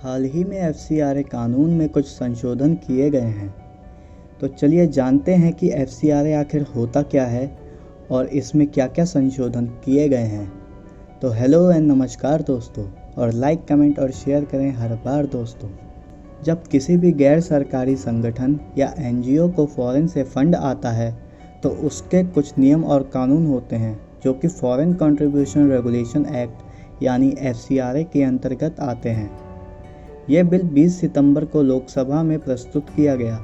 हाल ही में एफसीआरए कानून में कुछ संशोधन किए गए हैं। तो चलिए जानते हैं कि एफसीआरए आखिर होता क्या है और इसमें क्या क्या संशोधन किए गए हैं। तो हेलो एंड नमस्कार दोस्तों, और लाइक कमेंट और शेयर करें हर बार दोस्तों। जब किसी भी गैर सरकारी संगठन या एनजीओ को फॉरेन से फंड आता है तो उसके कुछ नियम और कानून होते हैं जो कि फॉरेन कंट्रीब्यूशन रेगुलेशन एक्ट यानी एफसीआरए के अंतर्गत आते हैं। यह बिल 20 सितंबर को लोकसभा में प्रस्तुत किया गया,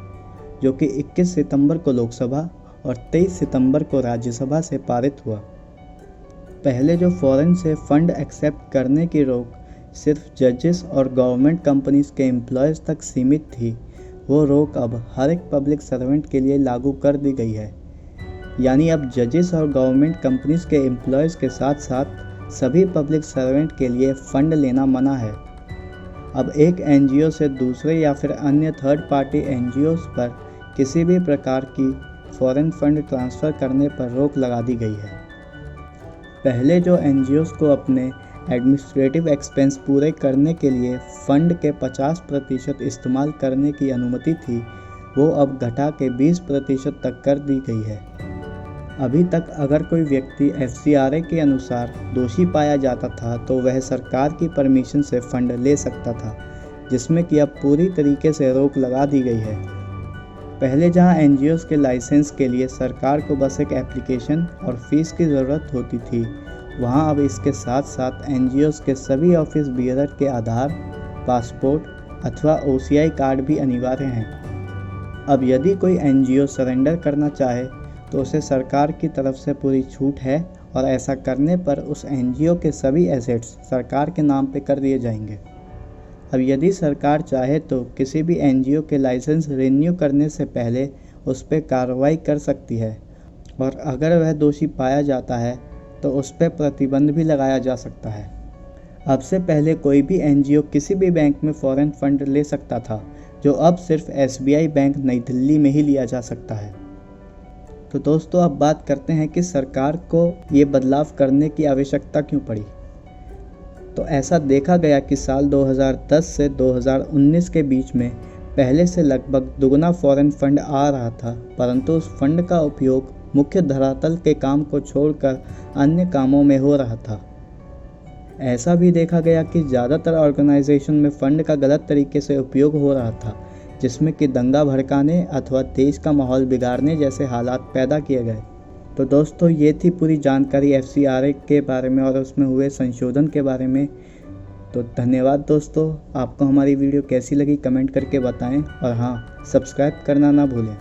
जो कि 21 सितंबर को लोकसभा और 23 सितंबर को राज्यसभा से पारित हुआ। पहले जो फॉरेन से फंड एक्सेप्ट करने की रोक सिर्फ जजेस और गवर्नमेंट कंपनीज के एम्प्लॉयज़ तक सीमित थी, वो रोक अब हर एक पब्लिक सर्वेंट के लिए लागू कर दी गई है। यानी अब जजेस और गवर्नमेंट कंपनीज के एम्प्लॉयज़ के साथ साथ सभी पब्लिक सर्वेंट के लिए फ़ंड लेना मना है। अब एक एनजीओ से दूसरे या फिर अन्य थर्ड पार्टी एनजीओज पर किसी भी प्रकार की फॉरेन फंड ट्रांसफ़र करने पर रोक लगा दी गई है। पहले जो एनजीओज को अपने एडमिनिस्ट्रेटिव एक्सपेंस पूरे करने के लिए फ़ंड के 50% इस्तेमाल करने की अनुमति थी, वो अब घटा के 20% तक कर दी गई है। अभी तक अगर कोई व्यक्ति एफसीआरए के अनुसार दोषी पाया जाता था तो वह सरकार की परमिशन से फंड ले सकता था, जिसमें कि अब पूरी तरीके से रोक लगा दी गई है। पहले जहां एनजीओज के लाइसेंस के लिए सरकार को बस एक एप्लीकेशन और फीस की ज़रूरत होती थी, वहां अब इसके साथ साथ एनजीओज के सभी ऑफिस बियरर के आधार, पासपोर्ट अथवा ओसीआई कार्ड भी अनिवार्य हैं। अब यदि कोई एनजीओ सरेंडर करना चाहे तो उसे सरकार की तरफ से पूरी छूट है, और ऐसा करने पर उस एनजीओ के सभी एसेट्स सरकार के नाम पे कर दिए जाएंगे। अब यदि सरकार चाहे तो किसी भी एनजीओ के लाइसेंस रिन्यू करने से पहले उस पर कार्रवाई कर सकती है, और अगर वह दोषी पाया जाता है तो उस पर प्रतिबंध भी लगाया जा सकता है। अब से पहले कोई भी एनजीओ किसी भी बैंक में फॉरेन फंड ले सकता था, जो अब सिर्फ एसबीआई बैंक नई दिल्ली में ही लिया जा सकता है। तो दोस्तों, अब बात करते हैं कि सरकार को ये बदलाव करने की आवश्यकता क्यों पड़ी। तो ऐसा देखा गया कि साल 2010 से 2019 के बीच में पहले से लगभग दुगना फॉरेन फंड आ रहा था, परंतु उस फंड का उपयोग मुख्य धरातल के काम को छोड़कर अन्य कामों में हो रहा था। ऐसा भी देखा गया कि ज़्यादातर ऑर्गेनाइजेशन में फ़ंड का गलत तरीके से उपयोग हो रहा था, जिसमें कि दंगा भड़काने अथवा देश का माहौल बिगाड़ने जैसे हालात पैदा किए गए। तो दोस्तों, ये थी पूरी जानकारी एफसीआरए के बारे में और उसमें हुए संशोधन के बारे में। तो धन्यवाद दोस्तों, आपको हमारी वीडियो कैसी लगी कमेंट करके बताएं, और हाँ, सब्सक्राइब करना ना भूलें।